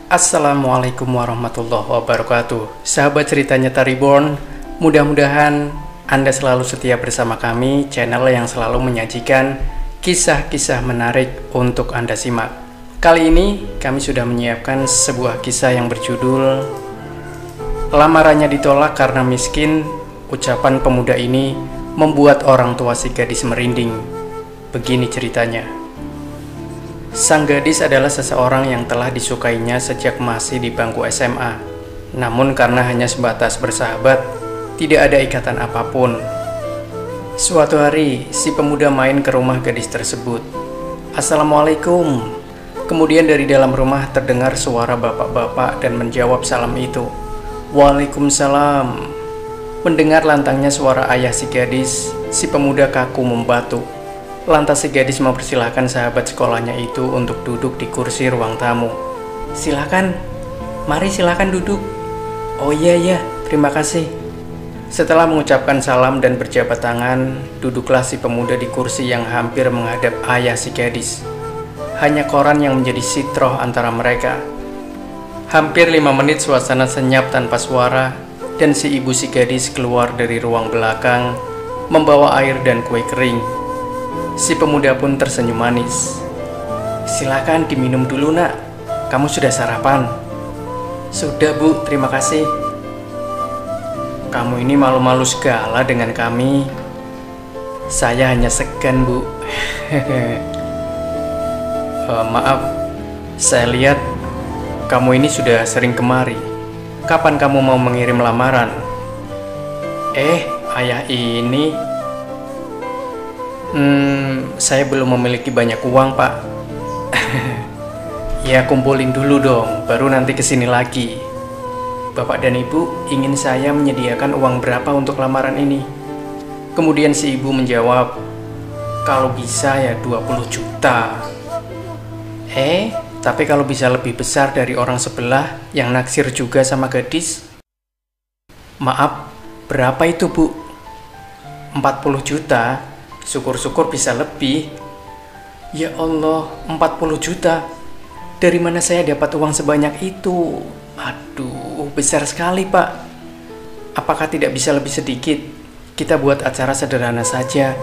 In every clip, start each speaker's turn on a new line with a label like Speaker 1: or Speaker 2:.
Speaker 1: Assalamualaikum warahmatullahi wabarakatuh. Sahabat Cerita Nyata Reborn, mudah-mudahan Anda selalu setia bersama kami, channel yang selalu menyajikan kisah-kisah menarik untuk Anda simak. Kali ini kami sudah menyiapkan sebuah kisah yang berjudul Lamarannya Ditolak Karena Miskin. Ucapan pemuda ini membuat orang tua si gadis merinding. Begini ceritanya. Sang gadis adalah seseorang yang telah disukainya sejak masih di bangku SMA. Namun karena hanya sebatas bersahabat, tidak ada ikatan apapun. Suatu hari, si pemuda main ke rumah gadis tersebut. Assalamualaikum. Kemudian dari dalam rumah terdengar suara bapak-bapak dan menjawab salam itu. Waalaikumsalam. Mendengar lantangnya suara ayah si gadis, si pemuda kaku membatu. Lantas si gadis mempersilahkan sahabat sekolahnya itu untuk duduk di kursi ruang tamu. Silakan, mari silakan duduk. Oh iya, terima kasih. Setelah mengucapkan salam dan berjabat tangan, duduklah si pemuda di kursi yang hampir menghadap ayah si gadis. Hanya koran yang menjadi sitroh antara mereka. Hampir 5 menit suasana senyap tanpa suara, dan si ibu si gadis keluar dari ruang belakang, membawa air dan kue kering. Si pemuda pun tersenyum manis. Silakan diminum dulu nak, kamu sudah sarapan? Sudah bu, terima kasih. Kamu ini malu-malu segala dengan kami. Saya hanya segan bu. Maaf, saya lihat kamu ini sudah sering kemari. Kapan kamu mau mengirim lamaran? Ayah ini saya belum memiliki banyak uang pak. Ya kumpulin dulu dong, baru nanti kesini lagi. Bapak dan ibu ingin saya menyediakan uang berapa untuk lamaran ini? Kemudian si ibu menjawab, kalau bisa ya 20 juta. Tapi kalau bisa lebih besar dari orang sebelah yang naksir juga sama gadis? Maaf, berapa itu bu? 40 juta? Syukur-syukur bisa lebih. Ya Allah, 40 juta. Dari mana saya dapat uang sebanyak itu? Aduh, besar sekali pak. Apakah tidak bisa lebih sedikit? Kita buat acara sederhana saja.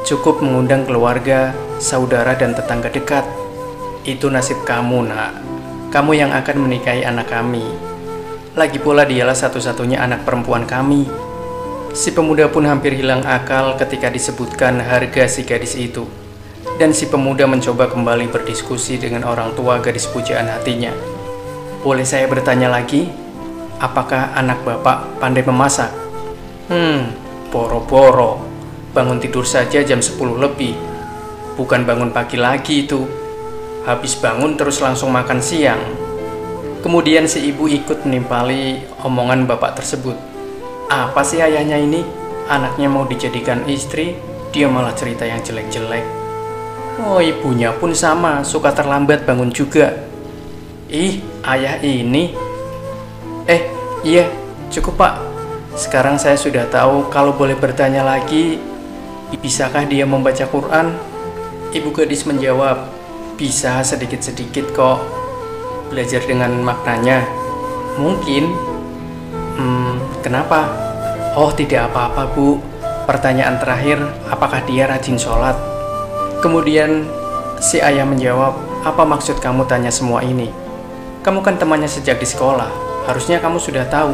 Speaker 1: Cukup mengundang keluarga, saudara dan tetangga dekat. Itu nasib kamu nak. Kamu yang akan menikahi anak kami. Lagi pula dialah satu-satunya anak perempuan kami. Si pemuda pun hampir hilang akal ketika disebutkan harga si gadis itu. Dan si pemuda mencoba kembali berdiskusi dengan orang tua gadis pujaan hatinya. Boleh saya bertanya lagi? Apakah anak bapak pandai memasak? Boro-boro. Bangun tidur saja jam 10 lebih. Bukan bangun pagi lagi itu. Habis bangun terus langsung makan siang. Kemudian si ibu ikut menimpali omongan bapak tersebut. Apa sih ayahnya ini? Anaknya mau dijadikan istri, dia malah cerita yang jelek-jelek. Oh, ibunya pun sama, suka terlambat bangun juga. Ayah ini. Iya, cukup pak. Sekarang saya sudah tahu. Kalau boleh bertanya lagi, bisakah dia membaca Quran? Ibu gadis menjawab, bisa sedikit-sedikit kok. Belajar dengan maknanya. Mungkin. Kenapa? Oh, tidak apa-apa bu. Pertanyaan terakhir, apakah dia rajin sholat? Kemudian si ayah menjawab, apa maksud kamu tanya semua ini? Kamu kan temannya sejak di sekolah. Harusnya kamu sudah tahu.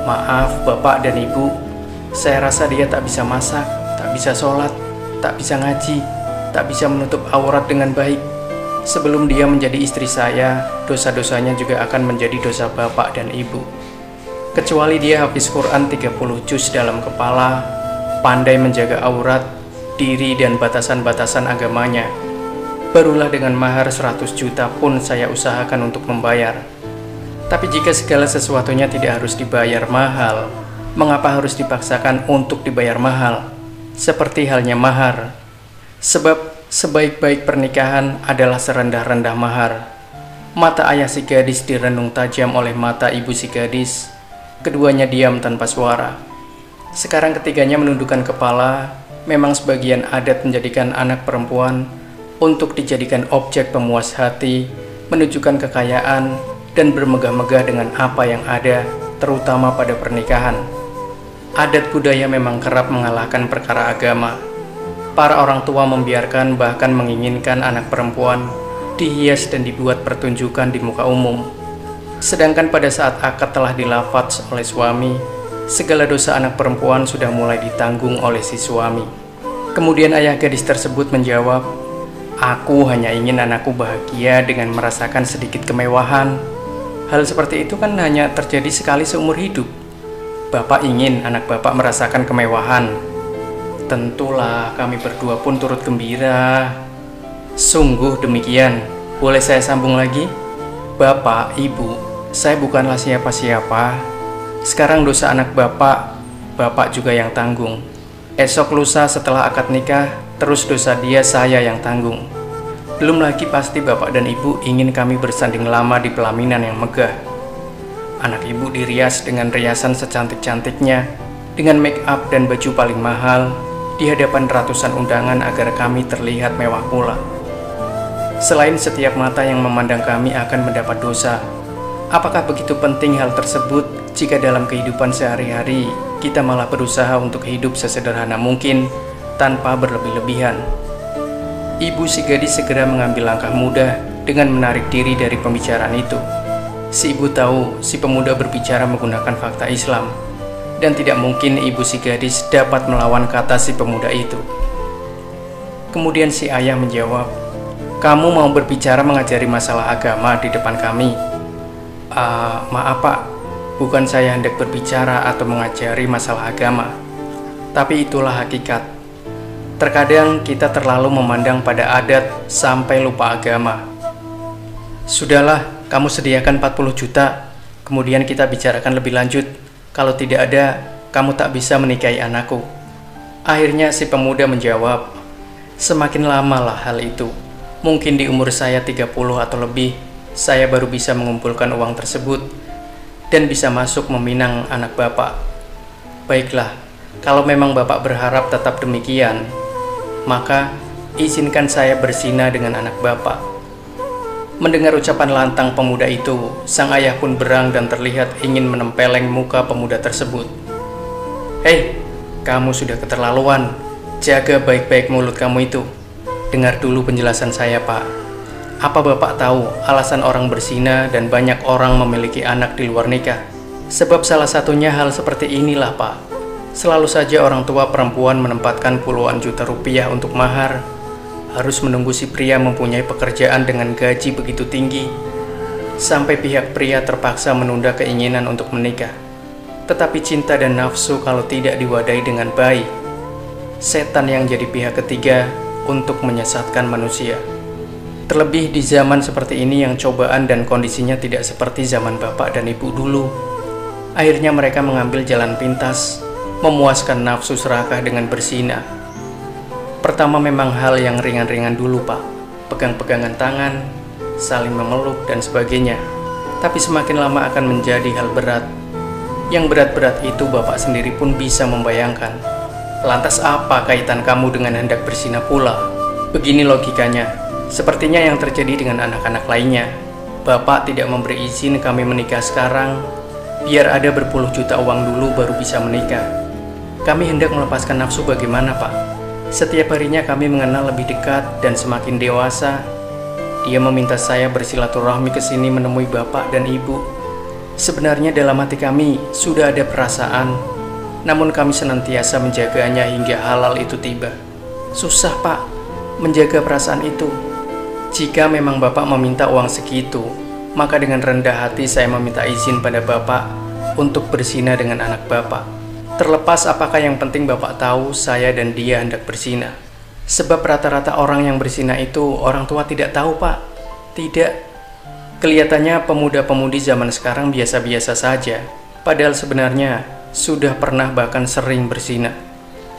Speaker 1: Maaf bapak dan ibu, saya rasa dia tak bisa masak, tak bisa sholat, tak bisa ngaji, tak bisa menutup aurat dengan baik. Sebelum dia menjadi istri saya, dosa-dosanya juga akan menjadi dosa bapak dan ibu. Kecuali dia habis Quran 30 juz dalam kepala, pandai menjaga aurat, diri dan batasan-batasan agamanya. Barulah dengan mahar 100 juta pun saya usahakan untuk membayar. Tapi jika segala sesuatunya tidak harus dibayar mahal, mengapa harus dipaksakan untuk dibayar mahal? Seperti halnya mahar. Sebab sebaik-baik pernikahan adalah serendah-rendah mahar. Mata ayah si gadis direnung tajam oleh mata ibu si gadis. Keduanya diam tanpa suara. Sekarang ketiganya menundukkan kepala. Memang sebagian adat menjadikan anak perempuan untuk dijadikan objek pemuas hati menunjukkan kekayaan, dan bermegah-megah dengan apa yang ada, terutama pada pernikahan. Adat budaya memang kerap mengalahkan perkara agama. Para orang tua membiarkan bahkan menginginkan anak perempuan dihias dan dibuat pertunjukan di muka umum. Sedangkan pada saat akad telah dilafaz oleh suami, segala dosa anak perempuan sudah mulai ditanggung oleh si suami. Kemudian ayah gadis tersebut menjawab, "Aku hanya ingin anakku bahagia dengan merasakan sedikit kemewahan. Hal seperti itu kan hanya terjadi sekali seumur hidup. Bapak ingin anak bapak merasakan kemewahan. Tentulah kami berdua pun turut gembira." Sungguh demikian. Boleh saya sambung lagi? Bapak, ibu, saya bukanlah siapa-siapa. Sekarang dosa anak bapak, bapak juga yang tanggung. Esok lusa setelah akad nikah, terus dosa dia saya yang tanggung. Belum lagi pasti bapak dan ibu ingin kami bersanding lama di pelaminan yang megah. Anak ibu dirias dengan riasan secantik-cantiknya, dengan make up dan baju paling mahal, di hadapan ratusan undangan agar kami terlihat mewah pula. Selain setiap mata yang memandang kami akan mendapat dosa, apakah begitu penting hal tersebut jika dalam kehidupan sehari-hari kita malah berusaha untuk hidup sesederhana mungkin tanpa berlebih-lebihan? Ibu si gadis segera mengambil langkah mudah dengan menarik diri dari pembicaraan itu. Si ibu tahu si pemuda berbicara menggunakan fakta Islam, dan tidak mungkin ibu si gadis dapat melawan kata si pemuda itu. Kemudian si ayah menjawab, "Kamu mau berbicara mengajari masalah agama di depan kami?" Maaf pak, bukan saya hendak berbicara atau mengajari masalah agama, tapi itulah hakikat. Terkadang kita terlalu memandang pada adat sampai lupa agama. Sudahlah, kamu sediakan 40 juta, kemudian kita bicarakan lebih lanjut. Kalau tidak ada, kamu tak bisa menikahi anakku. Akhirnya si pemuda menjawab, "Semakin lamalah hal itu. Mungkin di umur saya 30 atau lebih, saya baru bisa mengumpulkan uang tersebut dan bisa masuk meminang anak bapak. Baiklah, kalau memang bapak berharap tetap demikian, maka izinkan saya berzina dengan anak bapak." Mendengar ucapan lantang pemuda itu, sang ayah pun berang dan terlihat ingin menempeleng muka pemuda tersebut. "Hei, kamu sudah keterlaluan. Jaga baik-baik mulut kamu itu. Dengar dulu penjelasan saya, Pak. Apa bapak tahu alasan orang berzina dan banyak orang memiliki anak di luar nikah? Sebab salah satunya hal seperti inilah, Pak. Selalu saja orang tua perempuan menempatkan puluhan juta rupiah untuk mahar, harus menunggu si pria mempunyai pekerjaan dengan gaji begitu tinggi, sampai pihak pria terpaksa menunda keinginan untuk menikah. Tetapi cinta dan nafsu kalau tidak diwadahi dengan baik, setan yang jadi pihak ketiga untuk menyesatkan manusia. Terlebih di zaman seperti ini yang cobaan dan kondisinya tidak seperti zaman bapak dan ibu dulu. Akhirnya mereka mengambil jalan pintas, memuaskan nafsu serakah dengan berzina. Pertama memang hal yang ringan-ringan dulu, Pak. Pegang-pegangan tangan, saling memeluk dan sebagainya. Tapi semakin lama akan menjadi hal berat. Yang berat-berat itu bapak sendiri pun bisa membayangkan. Lantas apa kaitan kamu dengan hendak berzina pula? Begini logikanya. Sepertinya yang terjadi dengan anak-anak lainnya. Bapak tidak memberi izin kami menikah sekarang, biar ada berpuluh juta uang dulu baru bisa menikah. Kami hendak melepaskan nafsu bagaimana, Pak? Setiap harinya kami mengenal lebih dekat dan semakin dewasa. Dia meminta saya bersilaturahmi ke sini menemui bapak dan ibu. Sebenarnya dalam hati kami sudah ada perasaan, namun kami senantiasa menjaganya hingga halal itu tiba. Susah, Pak, menjaga perasaan itu. Jika memang bapak meminta uang segitu, maka dengan rendah hati saya meminta izin pada bapak untuk berzina dengan anak bapak. Terlepas apakah yang penting bapak tahu saya dan dia hendak berzina. Sebab rata-rata orang yang berzina itu orang tua tidak tahu, Pak. Tidak. Kelihatannya pemuda-pemudi zaman sekarang biasa-biasa saja, padahal sebenarnya sudah pernah bahkan sering berzina.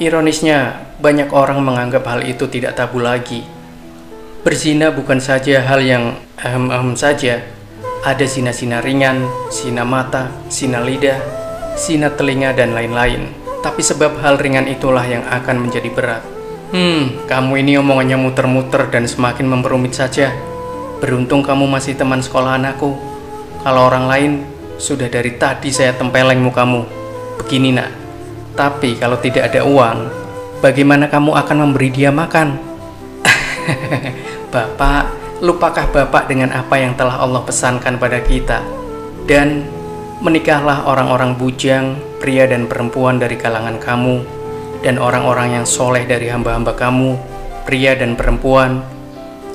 Speaker 1: Ironisnya, banyak orang menganggap hal itu tidak tabu lagi. Berzina bukan saja hal yang saja. Ada zina-zina ringan, zina mata, zina lidah, zina telinga, dan lain-lain. Tapi sebab hal ringan itulah yang akan menjadi berat. Kamu ini omongannya muter-muter dan semakin memperumit saja. Beruntung kamu masih teman sekolah anakku. Kalau orang lain, sudah dari tadi saya tempeleng mukamu. Begini nak, tapi kalau tidak ada uang, bagaimana kamu akan memberi dia makan? Bapak, lupakah Bapak dengan apa yang telah Allah pesankan pada kita? Dan menikahlah orang-orang bujang, pria dan perempuan dari kalangan kamu, dan orang-orang yang soleh dari hamba-hamba kamu, pria dan perempuan.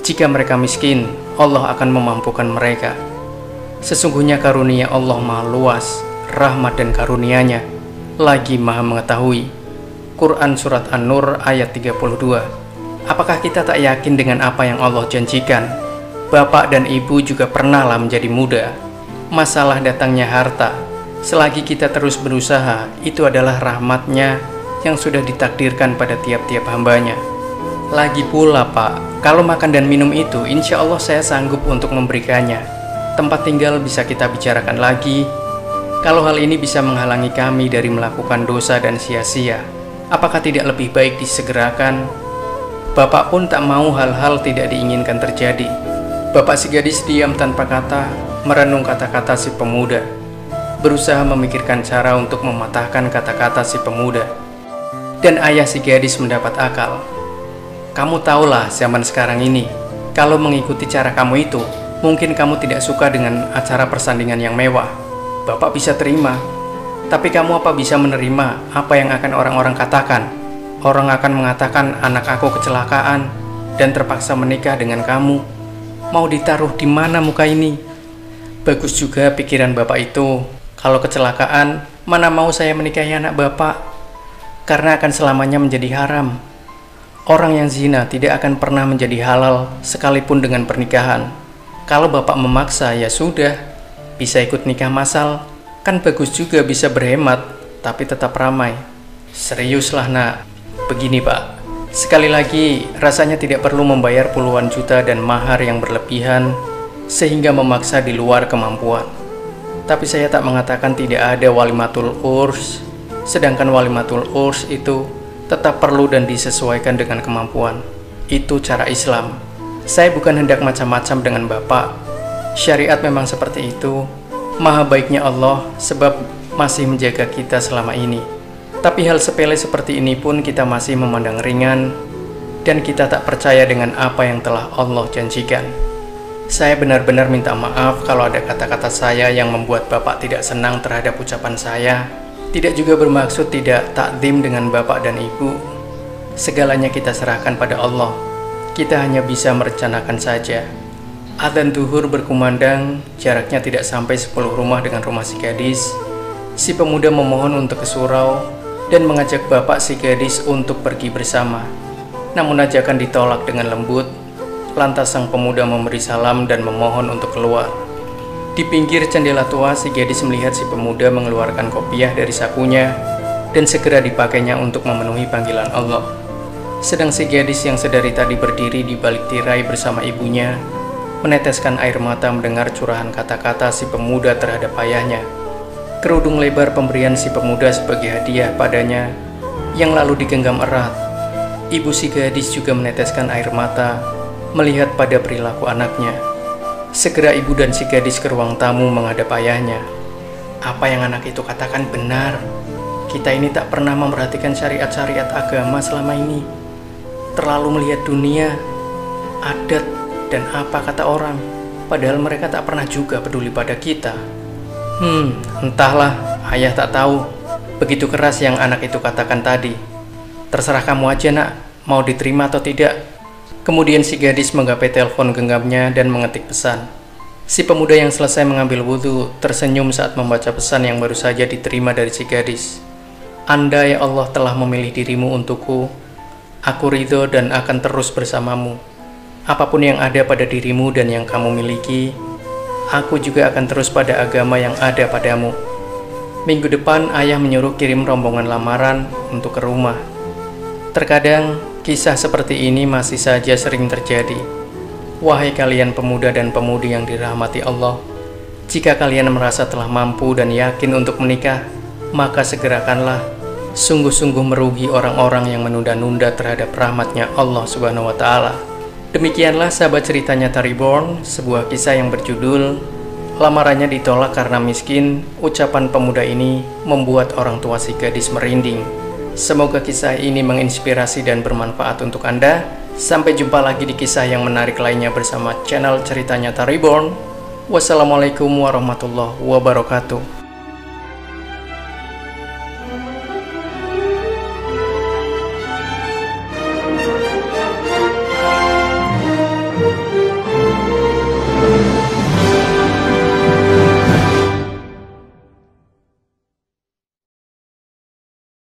Speaker 1: Jika mereka miskin, Allah akan memampukan mereka. Sesungguhnya karunia Allah maha luas, rahmat dan karunia-Nya lagi maha mengetahui. Quran Surat An-Nur ayat 32. Apakah kita tak yakin dengan apa yang Allah janjikan? Bapak dan ibu juga pernahlah menjadi muda. Masalah datangnya harta, selagi kita terus berusaha, itu adalah rahmat-Nya yang sudah ditakdirkan pada tiap-tiap hambanya. Lagi pula Pak, kalau makan dan minum itu insya Allah saya sanggup untuk memberikannya. Tempat tinggal bisa kita bicarakan lagi. Kalau hal ini bisa menghalangi kami dari melakukan dosa dan sia-sia, apakah tidak lebih baik disegerakan? Bapak pun tak mau hal-hal tidak diinginkan terjadi. Bapak si gadis diam tanpa kata, merenung kata-kata si pemuda, berusaha memikirkan cara untuk mematahkan kata-kata si pemuda. Dan ayah si gadis mendapat akal. Kamu tahulah zaman sekarang ini, kalau mengikuti cara kamu itu, mungkin kamu tidak suka dengan acara persandingan yang mewah. Bapak bisa terima, tapi kamu apa bisa menerima apa yang akan orang-orang katakan? Orang akan mengatakan anak aku kecelakaan dan terpaksa menikah dengan kamu. Mau ditaruh di mana muka ini? Bagus juga pikiran Bapak itu. Kalau kecelakaan, mana mau saya menikahi anak Bapak? Karena akan selamanya menjadi haram. Orang yang zina tidak akan pernah menjadi halal sekalipun dengan pernikahan. Kalau Bapak memaksa, ya sudah, bisa ikut nikah massal, kan bagus juga bisa berhemat, tapi tetap ramai. Seriuslah nak, begini Pak, sekali lagi rasanya tidak perlu membayar puluhan juta dan mahar yang berlebihan sehingga memaksa di luar kemampuan. Tapi saya tak mengatakan tidak ada walimatul urs, sedangkan walimatul urs itu tetap perlu dan disesuaikan dengan kemampuan. Itu cara Islam. Saya bukan hendak macam-macam dengan Bapak. Syariat memang seperti itu. Maha baiknya Allah sebab masih menjaga kita selama ini. Tapi hal sepele seperti ini pun kita masih memandang ringan, dan kita tak percaya dengan apa yang telah Allah janjikan. Saya benar-benar minta maaf kalau ada kata-kata saya yang membuat Bapak tidak senang terhadap ucapan saya. Tidak juga bermaksud tidak takdim dengan Bapak dan Ibu. Segalanya kita serahkan pada Allah. Kita hanya bisa merencanakan saja. Adzan duhur berkumandang, jaraknya tidak sampai 10 rumah dengan rumah si gadis. Si pemuda memohon untuk ke surau dan mengajak bapak si gadis untuk pergi bersama. Namun ajakan ditolak dengan lembut. Lantas sang pemuda memberi salam dan memohon untuk keluar. Di pinggir jendela tua, si gadis melihat si pemuda mengeluarkan kopiah dari sakunya dan segera dipakainya untuk memenuhi panggilan Allah. Sedang si gadis yang sedari tadi berdiri di balik tirai bersama ibunya, meneteskan air mata mendengar curahan kata-kata si pemuda terhadap ayahnya. Kerudung lebar pemberian si pemuda sebagai hadiah padanya yang lalu digenggam erat. Ibu si gadis juga meneteskan air mata melihat pada perilaku anaknya. Segera ibu dan si gadis ke ruang tamu menghadap ayahnya. Apa yang anak itu katakan benar. Kita ini tak pernah memperhatikan syariat-syariat agama selama ini. Terlalu melihat dunia, adat, dan apa kata orang. Padahal mereka tak pernah juga peduli pada kita. Entahlah, ayah tak tahu. Begitu keras yang anak itu katakan tadi. Terserah kamu aja nak, mau diterima atau tidak. Kemudian si gadis menggapai telepon genggamnya dan mengetik pesan. Si pemuda yang selesai mengambil wudhu tersenyum saat membaca pesan yang baru saja diterima dari si gadis. Andai Allah telah memilih dirimu untukku, aku ridho dan akan terus bersamamu. Apapun yang ada pada dirimu dan yang kamu miliki, aku juga akan terus pada agama yang ada padamu. Minggu depan ayah menyuruh kirim rombongan lamaran untuk ke rumah. Terkadang kisah seperti ini masih saja sering terjadi. Wahai kalian pemuda dan pemudi yang dirahmati Allah, jika kalian merasa telah mampu dan yakin untuk menikah, maka segerakanlah. Sungguh-sungguh merugi orang-orang yang menunda-nunda terhadap rahmatnya Allah Subhanahu wa Ta'ala. Demikianlah sahabat cerita nyata Reborn, sebuah kisah yang berjudul Lamarannya Ditolak Karena Miskin. Ucapan pemuda ini membuat orang tua si gadis merinding. Semoga kisah ini menginspirasi dan bermanfaat untuk Anda. Sampai jumpa lagi di kisah yang menarik lainnya bersama channel Cerita Nyata Reborn. Wassalamualaikum warahmatullahi wabarakatuh.